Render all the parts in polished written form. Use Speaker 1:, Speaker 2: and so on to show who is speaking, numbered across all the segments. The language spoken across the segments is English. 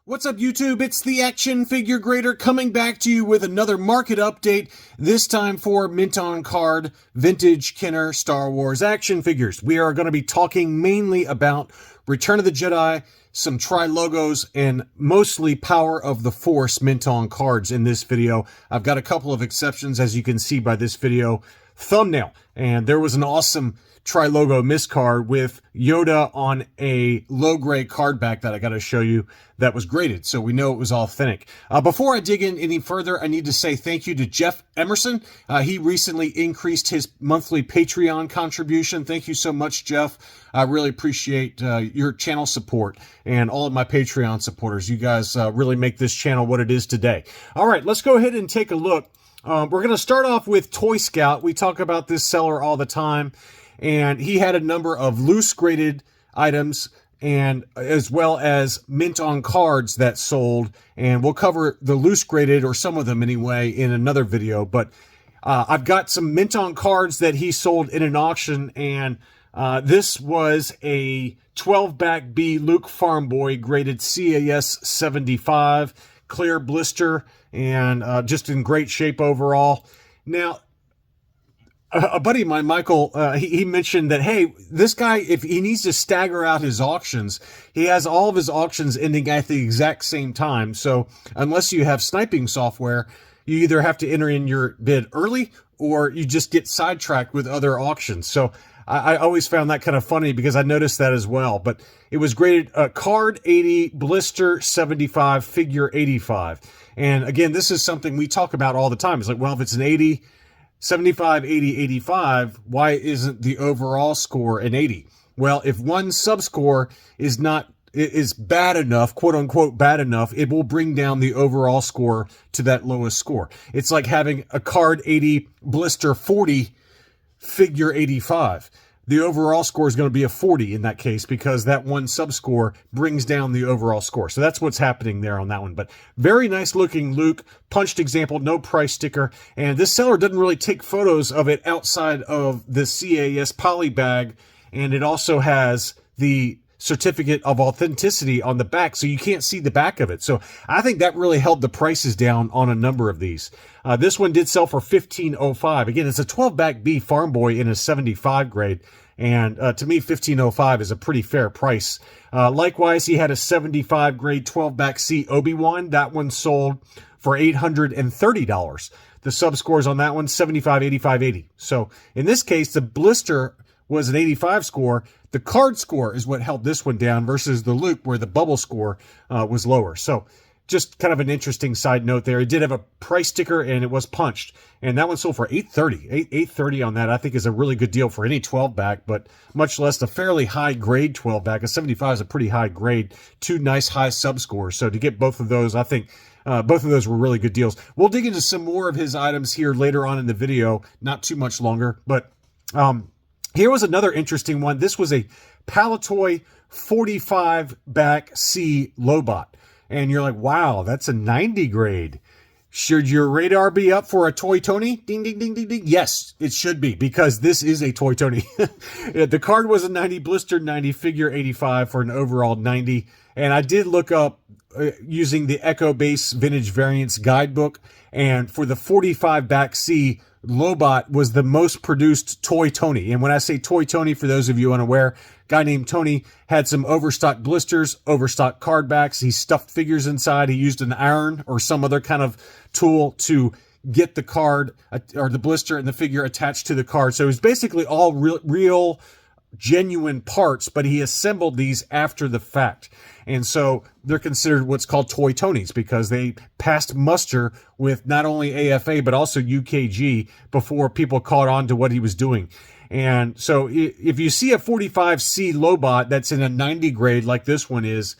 Speaker 1: What's up, YouTube? It's the Action Figure Grader coming back to you with another market update, this time for mint on card vintage Kenner Star Wars action figures. We are going to be talking mainly about Return of the Jedi, some tri-logos, and mostly Power of the Force mint on cards in this video. I've got a couple of exceptions, as you can see by this video thumbnail, and there was an awesome tri-logo MISCARD with Yoda on a low-grade card back that I got to show you that was graded, so we know it was authentic. Before I dig in any further, I need to say thank you to Jeff Emerson. He recently increased his monthly Patreon contribution. Thank you so much, Jeff. I really appreciate your channel support and all of my Patreon supporters. You guys really make this channel what it is today. All right, let's go ahead and take a look. We're going to start off with Toy Scout. We talk about this seller all the time, and he had a number of loose graded items and as well as mint on cards that sold, and we'll cover the loose graded, or some of them anyway, in another video. But I've got some mint on cards that he sold in an auction, and this was a 12 back B Luke Farm Boy graded CAS 75, clear blister, and just in great shape overall. Now, a buddy of mine, Michael, he mentioned that, hey, this guy, if he needs to stagger out his auctions, he has all of his auctions ending at the exact same time. So unless you have sniping software, you either have to enter in your bid early or you just get sidetracked with other auctions. So I always found that kind of funny because I noticed that as well. But it was graded card 80, blister 75, figure 85. And again, this is something we talk about all the time. It's like, well, if it's an 80, 75, 80, 85, why isn't the overall score an 80? Well, if one sub-score is bad enough, quote unquote bad enough, it will bring down the overall score to that lowest score. It's like having a card 80, blister 40, figure 85. The overall score is going to be a 40 in that case because that one sub-score brings down the overall score. So that's what's happening there on that one. But very nice looking Luke, punched example, no price sticker. And this seller doesn't really take photos of it outside of the CAS poly bag. And it also has the certificate of authenticity on the back, so you can't see the back of it. So I think that really held the prices down on a number of these. This one did sell for $15.05. Again, it's a 12 back B Farm Boy in a 75 grade. And to me, $15.05 is a pretty fair price. Likewise, he had a 75 grade 12 back C Obi-Wan. That one sold for $830. The sub scores on that one, 75, 85, 80. So in this case, the blister was an 85 score. The card score is what held this one down versus the Luke, where the bubble score was lower. So just kind of an interesting side note there. It did have a price sticker and it was punched. And that one sold for $830. $830 on that, I think, is a really good deal for any 12 back, but much less the fairly high grade 12 back. A 75 is a pretty high grade. Two nice high sub scores. So to get both of those, I think both of those were really good deals. We'll dig into some more of his items here later on in the video, not too much longer, but here was another interesting one. This was a Palatoy 45 back C Lobot. And you're like, wow, that's a 90 grade. Should your radar be up for a Toy Tony? Ding, ding, ding, ding, ding. Yes, it should be, because this is a Toy Tony. The card was a 90, blister 90, figure 85 for an overall 90. And I did look up using the Echo Base Vintage Variants Guidebook. And for the 45 back C, Lobot was the most produced Toy Tony. And when I say Toy Tony, for those of you unaware, guy named Tony had some overstock blisters, overstock card backs. He stuffed figures inside. He used an iron or some other kind of tool to get the card or the blister and the figure attached to the card. So it was basically all real genuine parts, but he assembled these after the fact. And so they're considered what's called Toy Tonys because they passed muster with not only AFA, but also UKG before people caught on to what he was doing. And so if you see a 45C Lobot that's in a 90 grade like this one is,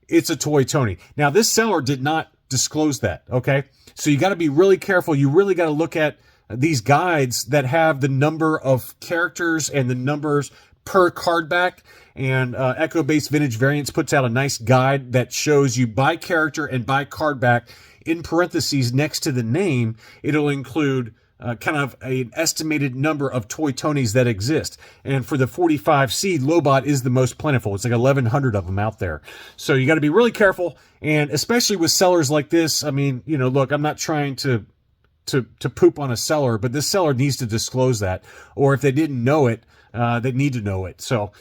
Speaker 1: it's a Toy Tony. Now, this seller did not disclose that, okay? So you got to be really careful. You really got to look at these guides that have the number of characters and the numbers per card back. And Echo Base Vintage Variants puts out a nice guide that shows you by character and by card back. In parentheses next to the name, it'll include kind of an estimated number of Toy Tonys that exist. And for the 45C, Lobot is the most plentiful. It's like 1,100 of them out there. So you got to be really careful. And especially with sellers like this, I mean, you know, look, I'm not trying to poop on a seller, but this seller needs to disclose that. Or if they didn't know it, they need to know it. So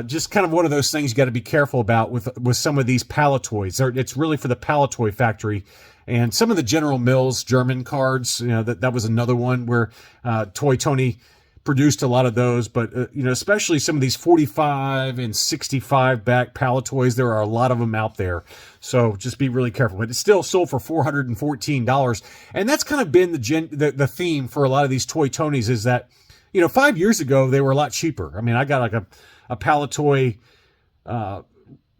Speaker 1: just kind of one of those things you got to be careful about with some of these Palatoys. It's really for the Palatoy factory. And some of the General Mills German cards, you know, that was another one where Toy Tony produced a lot of those. But, you know, especially some of these 45 and 65 back Palatoys, there are a lot of them out there. So just be really careful. But it's still sold for $414. And that's kind of been the theme for a lot of these Toy Tonys is that, you know, 5 years ago, they were a lot cheaper. I mean, I got like a Palatoy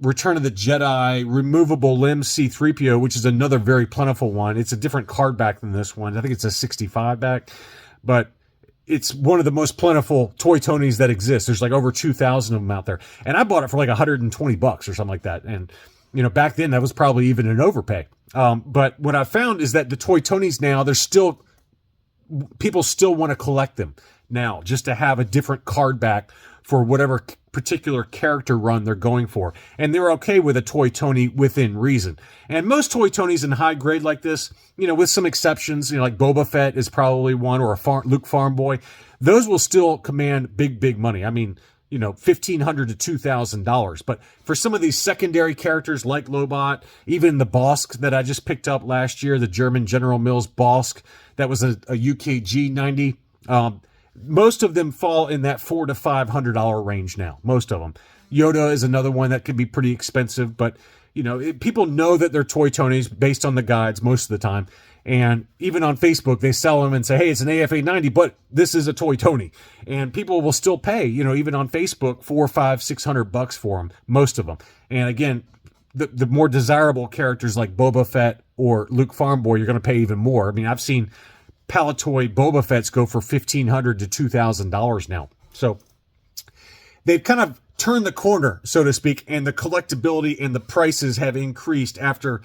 Speaker 1: Return of the Jedi removable limb C-3PO, which is another very plentiful one. It's a different card back than this one. I think it's a 65 back, but it's one of the most plentiful Toy Tonys that exist. There's like over 2,000 of them out there. And I bought it for like $120 or something like that. And, you know, back then that was probably even an overpay. But what I found is that the Toy Tonys now, people still want to collect them now, just to have a different card back for whatever particular character run they're going for. And they're okay with a Toy Tony within reason. And most Toy Tonys in high grade like this, you know, with some exceptions, you know, like Boba Fett is probably one, or Luke Farm Boy, those will still command big money. I mean, you know, $1,500 to $2,000. But for some of these secondary characters like Lobot, even the Bosk that I just picked up last year, the German General Mills Bosk, that was a UKG 90, most of them fall in that $400 to $500 range now. Most of them. Yoda is another one that can be pretty expensive, but you know, people know that they're Toy Tonys based on the guides most of the time. And even on Facebook, they sell them and say, hey, it's an AFA 90, but this is a Toy Tony. And people will still pay, you know, even on Facebook, $400, $500, $600 for them, most of them. And again, the more desirable characters like Boba Fett or Luke Farm Boy, you're going to pay even more. I mean, I've seen Palatoy Boba Fett's go for $1,500 to $2,000 now. So they've kind of turned the corner, so to speak, and the collectability and the prices have increased after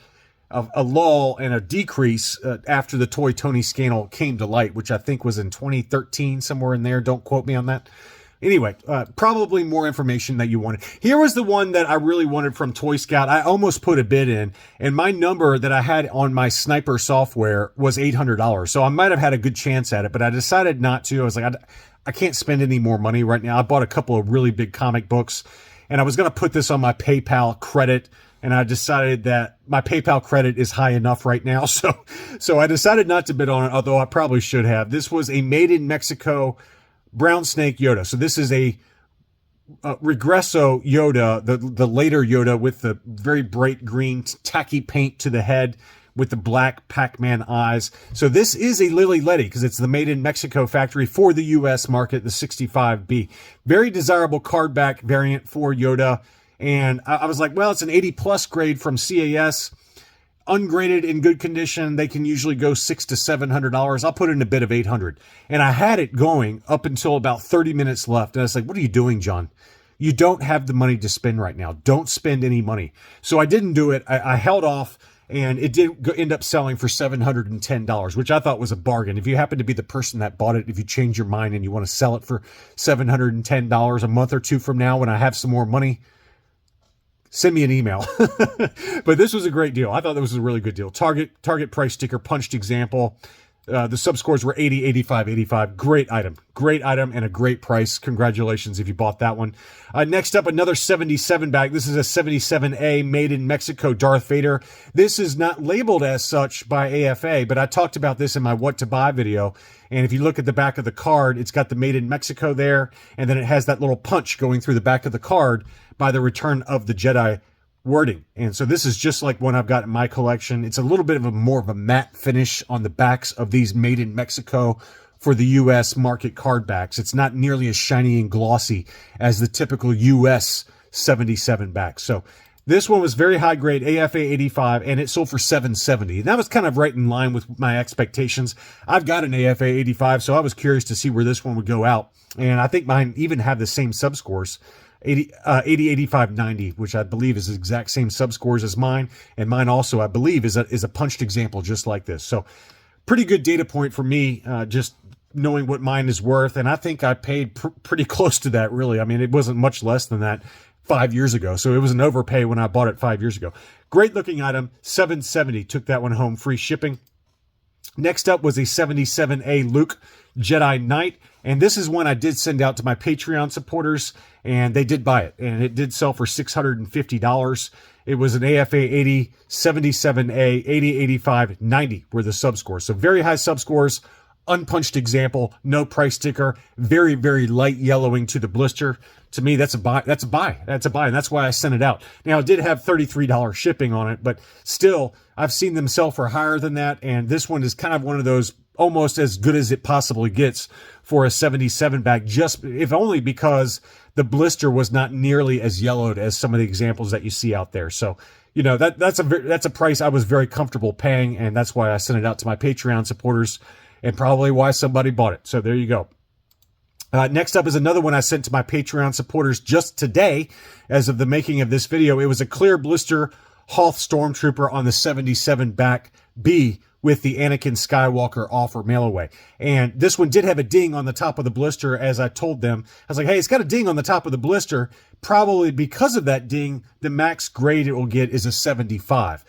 Speaker 1: a lull and a decrease after the Toy Tony scandal came to light, which I think was in 2013, somewhere in there. Don't quote me on that. Anyway, probably more information that you wanted. Here was the one that I really wanted from Toy Scout. I almost put a bid in, and my number that I had on my Sniper software was $800. So I might have had a good chance at it, but I decided not to. I was like, I can't spend any more money right now. I bought a couple of really big comic books, and I was going to put this on my PayPal credit, and I decided that my PayPal credit is high enough right now. So I decided not to bid on it, although I probably should have. This was a Made in Mexico Brown Snake Yoda. So this is a Regresso Yoda, the later Yoda with the very bright green tacky paint to the head with the black Pac-Man eyes. So this is a Lily Letty because it's the Made in Mexico factory for the U.S. market, the 65B. Very desirable card back variant for Yoda. And I was like, well, it's an 80 plus grade from CAS. Ungraded in good condition, they can usually go $600 to $700. I'll put in a bid of $800. And I had it going up until about 30 minutes left. And I was like, what are you doing, John? You don't have the money to spend right now. Don't spend any money. So I didn't do it. I held off, and it did end up selling for $710, which I thought was a bargain. If you happen to be the person that bought it, if you change your mind and you want to sell it for $710 a month or two from now when I have some more money, send me an email. But this was a great deal. I thought that was a really good deal. Target price sticker, punched example. The subscores were 80, 85, 85. Great item and a great price. Congratulations if you bought that one. Next up, another 77 bag. This is a 77A Made in Mexico Darth Vader. This is not labeled as such by AFA, but I talked about this in my What to Buy video. And if you look at the back of the card, it's got the Made in Mexico there, and then it has that little punch going through the back of the card by the Return of the Jedi wording. And so this is just like one I've got in my collection. It's a little bit of more of a matte finish on the backs of these Made in Mexico for the U.S. market card backs. It's not nearly as shiny and glossy as the typical U.S. 77 back. So this one was very high grade, AFA 85, and it sold for $770. That was kind of right in line with my expectations. I've got an AFA 85, so I was curious to see where this one would go out. And I think mine even have the same subscores. 80, 85, 90, which I believe is the exact same subscores as mine. And mine also, I believe, is a punched example just like this. So pretty good data point for me, just knowing what mine is worth. And I think I paid pretty close to that, really. I mean, it wasn't much less than that 5 years ago. So it was an overpay when I bought it 5 years ago. Great looking item, $770. Took that one home, free shipping. Next up was a 77A Luke Jedi Knight. And this is one I did send out to my Patreon supporters, and they did buy it. And it did sell for $650. It was an AFA 80, 77A, 80, 85, 90 were the subscores. So very high subscores. Unpunched example, no price sticker, very, very light yellowing to the blister. To me, that's a buy. That's a buy. That's a buy. And that's why I sent it out. Now, it did have $33 shipping on it, but still, I've seen them sell for higher than that. And this one is kind of one of those almost as good as it possibly gets for a 77 bag, just if only because the blister was not nearly as yellowed as some of the examples that you see out there. So, you know, that's a price I was very comfortable paying. And that's why I sent it out to my Patreon supporters, and probably why somebody bought it. So there you go. Next up is another one I sent to my Patreon supporters just today as of the making of this video. It was a clear blister Hoth Stormtrooper on the 77 back B with the Anakin Skywalker offer mail away. And this one did have a ding on the top of the blister, as I told them. I was like, hey, it's got a ding on the top of the blister. Probably because of that ding, the max grade it will get is a 75.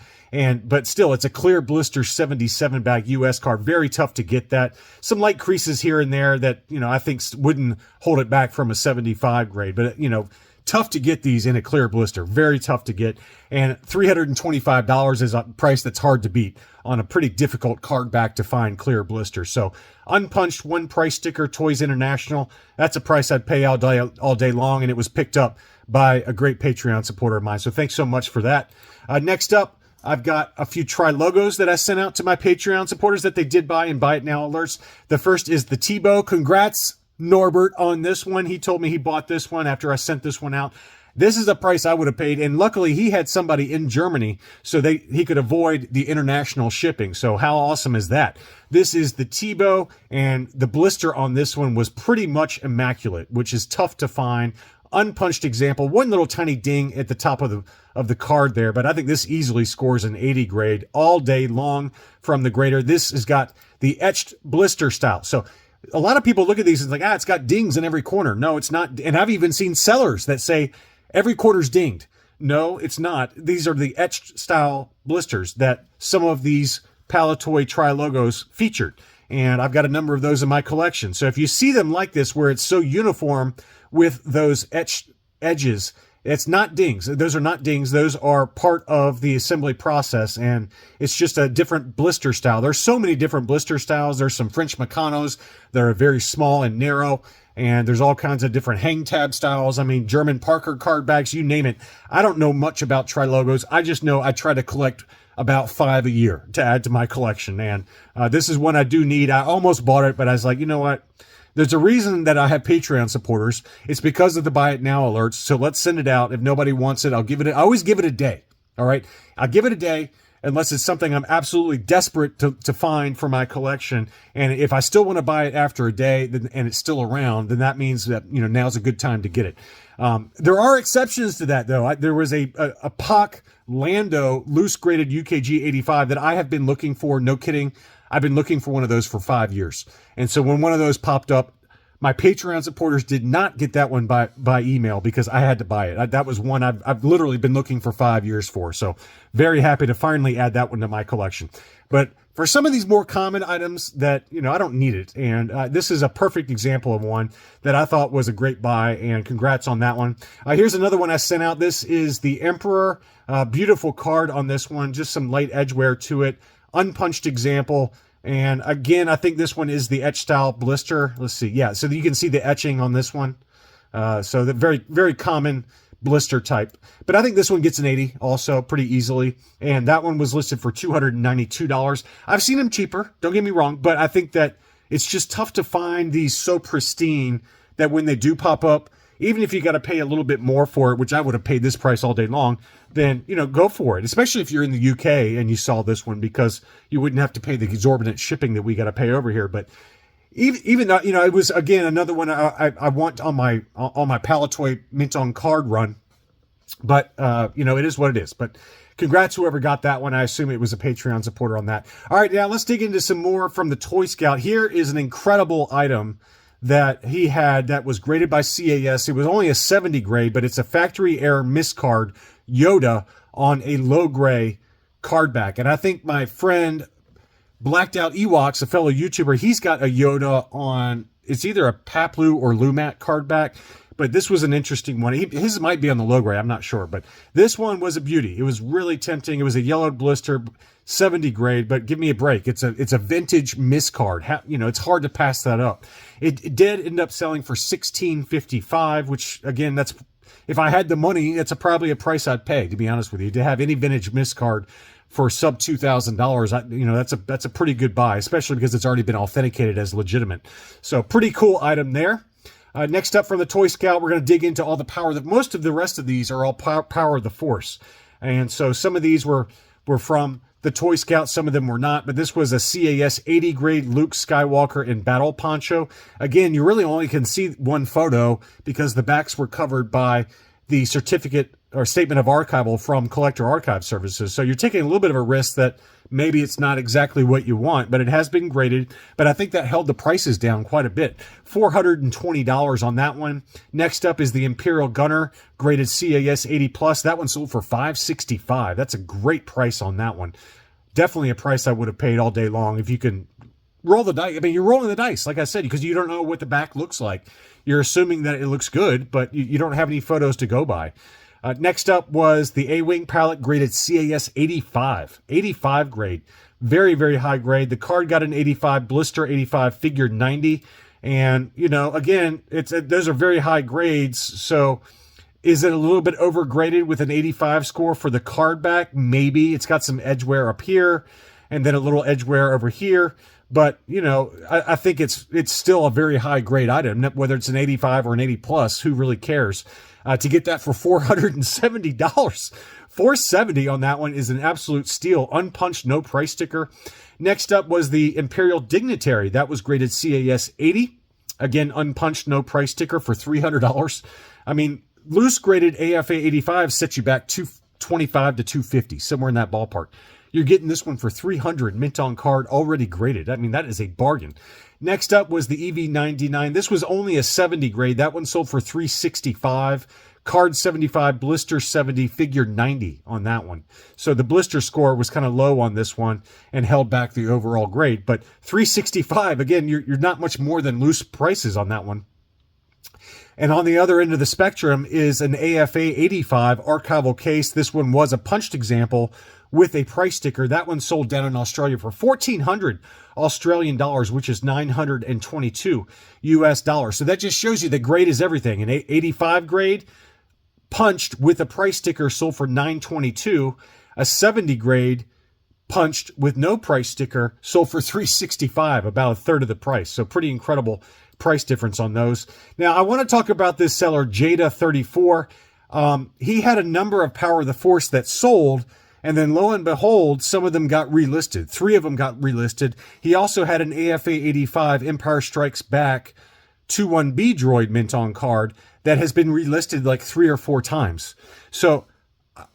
Speaker 1: But still, it's a clear blister 77 bag US card. Very tough to get that. Some light creases here and there that, you know, I think wouldn't hold it back from a 75 grade. But, you know, tough to get these in a clear blister. Very tough to get. And $325 is a price that's hard to beat on a pretty difficult card back to find clear blister. So unpunched, one price sticker, Toys International. That's a price I'd pay all day long. And it was picked up by a great Patreon supporter of mine. So thanks so much for that. Next up, I've got a few Tri-Logos that I sent out to my Patreon supporters that they did buy and buy it now alerts. The first is the Tebow. Congrats, Norbert, on this one. He told me he bought this one after I sent this one out. This is a price I would have paid, and luckily he had somebody in Germany so he could avoid the international shipping. So how awesome is that? This is the Tebow, and the blister on this one was pretty much immaculate, which is tough to find. Unpunched example, one little tiny ding at the top of the card there, but I think this easily scores an 80 grade all day long from the grader. This has got the etched blister style. So a lot of people look at these and think, it's got dings in every corner. No, it's not. And I've even seen sellers that say every corner's dinged. No, it's not. These are the etched style blisters that some of these Palatoy Tri-Logos featured. And I've got a number of those in my collection. So if you see them like this, where it's so uniform with those etched edges, it's not dings. Those are not dings. Those are part of the assembly process, and it's just a different blister style. There's so many different blister styles. There's some French Mecanos that are very small and narrow, and there's all kinds of different hang tab styles. I mean, German Parker card bags, you name it. I don't know much about Tri-Logos. I just know I try to collect about 5 a year to add to my collection, and this is one I do need. I almost bought it, but I was like, you know what? There's a reason that I have Patreon supporters. It's because of the buy it now alerts. So let's send it out. If nobody wants it, I always give it a day. All right. I'll give it a day unless it's something I'm absolutely desperate to find for my collection. And if I still want to buy it after a day and it's still around, then that means that, you know, now's a good time to get it. There are exceptions to that though. There was a POC Lando loose graded UKG 85 that I have been looking for. No kidding. I've been looking for one of those for 5 years. And so when one of those popped up, my Patreon supporters did not get that one by email because I had to buy it. That was one I've literally been looking for 5 years for. So very happy to finally add that one to my collection. But for some of these more common items that, you know, I don't need it. And this is a perfect example of one that I thought was a great buy, and congrats on that one. Here's another one I sent out. This is the Emperor. Beautiful card on this one. Just some light edge wear to it. Unpunched example. And again, I think this one is the etch style blister. Let's see. Yeah, so you can see the etching on this one. So the very, very common blister type. But I think this one gets an 80 also pretty easily. And that one was listed for $292. I've seen them cheaper, don't get me wrong, but I think that it's just tough to find these so pristine that when they do pop up, even if you got to pay a little bit more for it, which I would have paid this price all day long, then, you know, go for it. Especially if you're in the UK and you saw this one, because you wouldn't have to pay the exorbitant shipping that we got to pay over here. But even though, you know, it was, again, another one I want on my Palatoy Mint on card run. But, you know, it is what it is. But congrats whoever got that one. I assume it was a Patreon supporter on that. All right, now let's dig into some more from the Toy Scout. Here is an incredible item that he had that was graded by CAS. It was only a 70 grade, but it's a factory error MISCARD Yoda on a low gray card back. And I think my friend Blacked Out Ewoks, a fellow YouTuber, he's got a Yoda on, it's either a Paplu or Lumat card back. But this was an interesting one. His might be on the low grade, I'm not sure. But this one was a beauty. It was really tempting. It was a yellowed blister, 70 grade, but give me a break. It's a vintage MISCARD. You know, it's hard to pass that up. It did end up selling for $16.55, which, again, that's, if I had the money, that's probably a price I'd pay, to be honest with you. To have any vintage MISCARD for sub $2,000, you know, that's a pretty good buy, especially because it's already been authenticated as legitimate. So pretty cool item there. Next up from the Toy Scout, we're going to dig into all the power. Most of the rest of these are all power of the Force. And so some of these were from the Toy Scout, some of them were not. But this was a CAS 80 grade Luke Skywalker in battle poncho. Again, you really only can see one photo because the backs were covered by the certificate or statement of archival from Collector Archive Services. So you're taking a little bit of a risk that maybe it's not exactly what you want, but it has been graded. But I think that held the prices down quite a bit. $420 on that one. Next up is the Imperial Gunner, graded CAS 80+. That one sold for $565. That's a great price on that one. Definitely a price I would have paid all day long if you can roll the dice. I mean, you're rolling the dice, like I said, because you don't know what the back looks like. You're assuming that it looks good, but you don't have any photos to go by. Next up was the A-Wing palette, graded CAS 85. 85 grade. Very, very high grade. The card got an 85, blister 85, figure 90. And, you know, again, those are very high grades. So is it a little bit overgraded with an 85 score for the card back? Maybe. It's got some edge wear up here and then a little edge wear over here. But, you know, I think it's still a very high grade item, whether it's an 85 or an 80 plus, who really cares? To get that for $470. $470 on that one is an absolute steal. Unpunched, no price sticker. Next up was the Imperial Dignitary. That was graded CAS 80. Again, unpunched, no price sticker for $300. I mean, loose graded AFA 85 sets you back $225 to $250, somewhere in that ballpark. You're getting this one for $300, mint on card, already graded. I mean, that is a bargain. Next up was the EV99. This was only a 70 grade. That one sold for $365. Card 75, blister 70, figure 90 on that one. So the blister score was kind of low on this one and held back the overall grade. But $365, again, you're not much more than loose prices on that one. And on the other end of the spectrum is an AFA 85 archival case. This one was a punched example with a price sticker. That one sold down in Australia for 1,400 Australian dollars, which is 922 US dollars. So that just shows you the grade is everything. An 85 grade punched with a price sticker sold for 922. A 70 grade punched with no price sticker sold for 365, about a third of the price. So pretty incredible price difference on those. Now I want to talk about this seller, Jedi 34. He had a number of Power of the Force that sold, and then lo and behold, some of them got relisted. 3 of them got relisted. He also had an AFA 85 Empire Strikes Back 2-1B droid mint on card that has been relisted like 3 or 4 times. So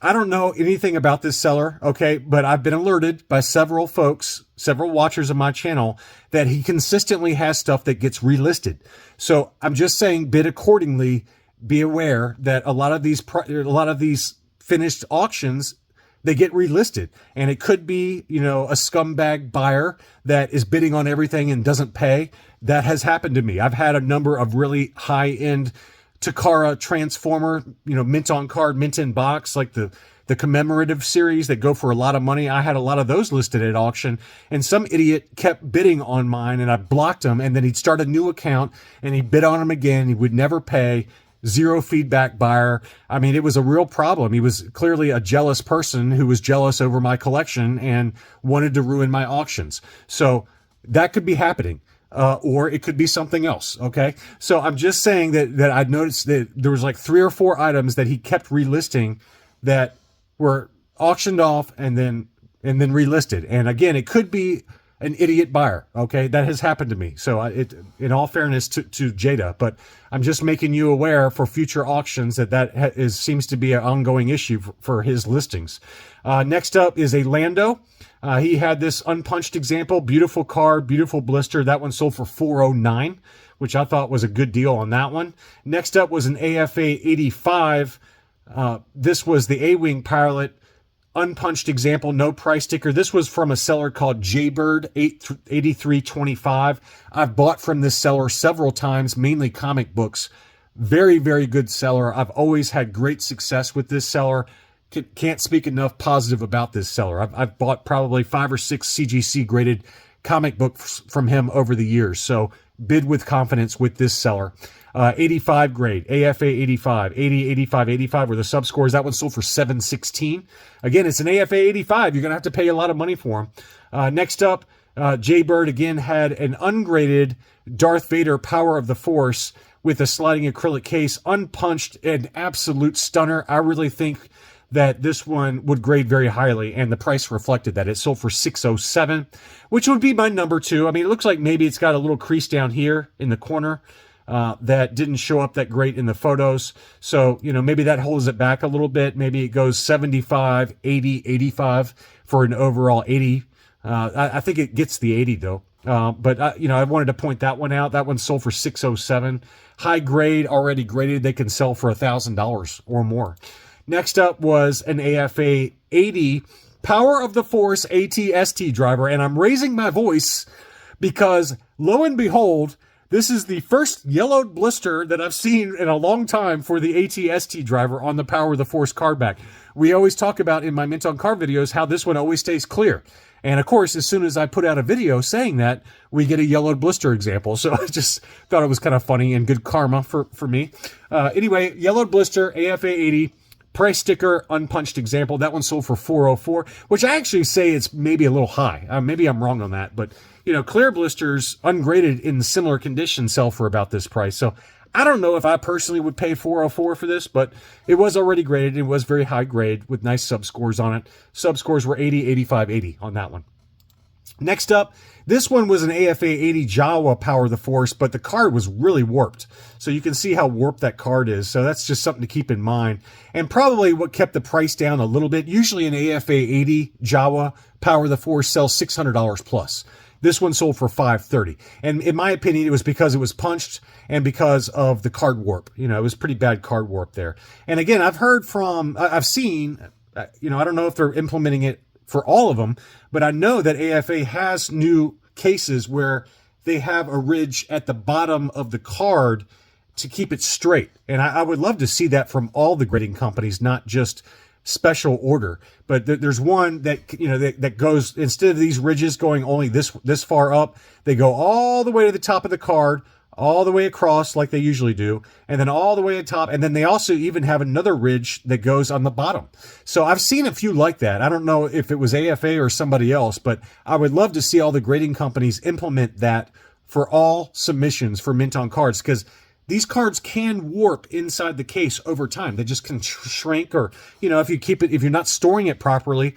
Speaker 1: I don't know anything about this seller, okay, but I've been alerted by several folks, several watchers of my channel, that he consistently has stuff that gets relisted. So I'm just saying, bid accordingly. Be aware that a lot of these finished auctions, they get relisted, and it could be, you know, a scumbag buyer that is bidding on everything and doesn't pay. That has happened to me. I've had a number of really high-end Takara Transformer, you know, mint on card, mint in box, like the commemorative series that go for a lot of money. I had a lot of those listed at auction, and some idiot kept bidding on mine, and I blocked him, and then he'd start a new account, and he'd bid on them again. He would never pay. Zero feedback buyer. I mean, it was a real problem. He was clearly a jealous person who was jealous over my collection and wanted to ruin my auctions. So that could be happening. Or it could be something else. Okay. So I'm just saying that I'd noticed that there was like 3 or 4 items that he kept relisting that were auctioned off and then relisted. And again, it could be an idiot buyer. Okay, that has happened to me. So in all fairness to Jedi, but I'm just making you aware for future auctions that seems to be an ongoing issue for his listings. Next up is a Lando. He had this unpunched example, beautiful card, beautiful blister. That one sold for $409, which I thought was a good deal on that one. Next up was an AFA 85. This was the A-Wing pilot, unpunched example, no price sticker. This was from a seller called Jaybird 8325. I've bought from this seller several times, mainly comic books. Very, very good seller. I've always had great success with this seller. Can't speak enough positive about this seller. I've bought probably 5 or 6 CGC graded comic books from him over the years. So bid with confidence with this seller. 85 grade, AFA 85, 80, 85, 85 were the subscores. That one sold for $716. Again, it's an AFA 85. You're going to have to pay a lot of money for them. Next up, Jaybird again had an ungraded Darth Vader Power of the Force with a sliding acrylic case, unpunched, an absolute stunner. I really think that this one would grade very highly, and the price reflected that. It sold for $607, which would be my number 2. I mean, it looks like maybe it's got a little crease down here in the corner that didn't show up that great in the photos. So, maybe that holds it back a little bit. Maybe it goes 75, 80, 85 for an overall 80. I think it gets the 80, though. But I wanted to point that one out. That one sold for $607. High grade, already graded. They can sell for $1,000 or more. Next up was an AFA 80 Power of the Force AT-ST driver, and I'm raising my voice because, lo and behold, this is the first yellowed blister that I've seen in a long time for the AT-ST driver on the Power of the Force card back. We always talk about in my Mint on Card videos how this one always stays clear. And of course, as soon as I put out a video saying that, we get a yellowed blister example. So I just thought it was kind of funny and good karma for me. Anyway, yellowed blister, AFA 80. Price sticker, unpunched example. That one sold for $404, which I actually say it's maybe a little high. Maybe I'm wrong on that, but clear blisters ungraded in similar condition sell for about this price. So I don't know if I personally would pay $404 for this, but it was already graded. It was very high grade with nice subscores on it. Subscores were 80, 85, 80 on that one. Next up, this one was an AFA 80 Jawa Power of the Force, but the card was really warped. So you can see how warped that card is. So that's just something to keep in mind. And probably what kept the price down a little bit. Usually an AFA 80 Jawa Power of the Force sells $600 plus. This one sold for $530. And in my opinion, it was because it was punched and because of the card warp. It was pretty bad card warp there. And again, I've seen, I don't know if they're implementing it for all of them, but I know that AFA has new cases where they have a ridge at the bottom of the card to keep it straight. And I would love to see that from all the grading companies, not just special order. But there's one that, that goes, instead of these ridges going only this far up, they go all the way to the top of the card, all the way across like they usually do, and then all the way at top. And then they also even have another ridge that goes on the bottom. So I've seen a few like that. I don't know if it was AFA or somebody else, but I would love to see all the grading companies implement that for all submissions for Mint on Cards, because these cards can warp inside the case over time. They just can shrink, or, if you're not storing it properly,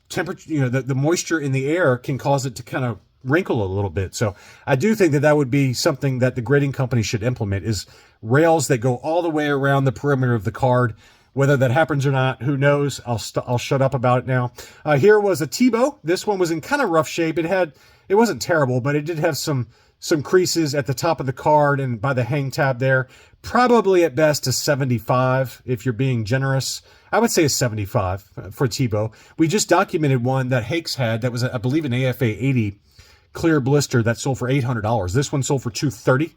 Speaker 1: temperature, the moisture in the air can cause it to kind of wrinkle a little bit. So I do think that would be something that the grading company should implement, is rails that go all the way around the perimeter of the card. Whether that happens or not, who knows? I'll shut up about it now. Here was a Tebow. This one was in kind of rough shape. It wasn't terrible, but it did have some creases at the top of the card and by the hang tab there. Probably at best a 75 if you're being generous. I would say a 75 for Tebow. We just documented one that Hakes had that was, I believe, an AFA 80 clear blister that sold for $800. This one sold for $230.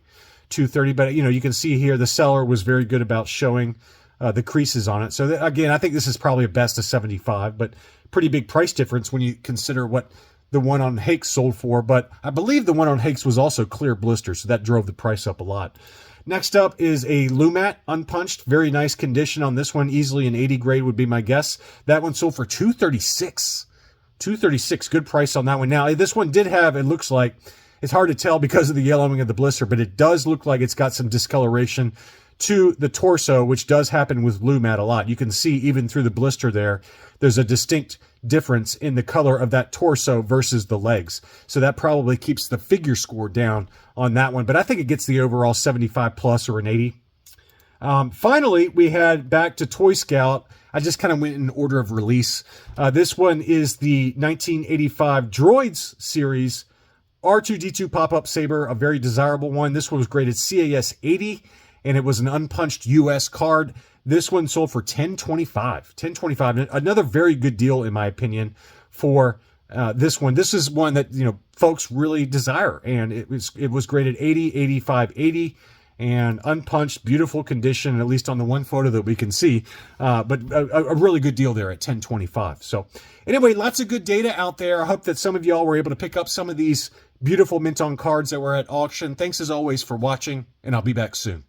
Speaker 1: But you can see here the seller was very good about showing the creases on it. So again, I think this is probably a best of 75, but pretty big price difference when you consider what the one on Hakes sold for. But I believe the one on Hakes was also clear blister, so that drove the price up a lot. Next up is a Lumat unpunched, very nice condition on this one. Easily an 80 grade would be my guess. That one sold for $236. $236, good price on that one. Now, this one did have, it looks like, it's hard to tell because of the yellowing of the blister, but it does look like it's got some discoloration to the torso, which does happen with Lumat a lot. You can see even through the blister there's a distinct difference in the color of that torso versus the legs. So that probably keeps the figure score down on that one. But I think it gets the overall 75 plus or an 80. Finally, we had back to Toy Scout. I just kind of went in order of release. This one is the 1985 Droids series R2-D2 pop-up saber, a very desirable one. This one was graded CAS 80, and it was an unpunched US card. This one sold for $10.25. $10.25. Another very good deal, in my opinion, for this one. This is one that, you know, folks really desire, and it was graded 80, 85, 80. And unpunched, beautiful condition, at least on the one photo that we can see. But a really good deal there at $10.25. So anyway, lots of good data out there. I hope that some of y'all were able to pick up some of these beautiful mint on cards that were at auction. Thanks as always for watching, and I'll be back soon.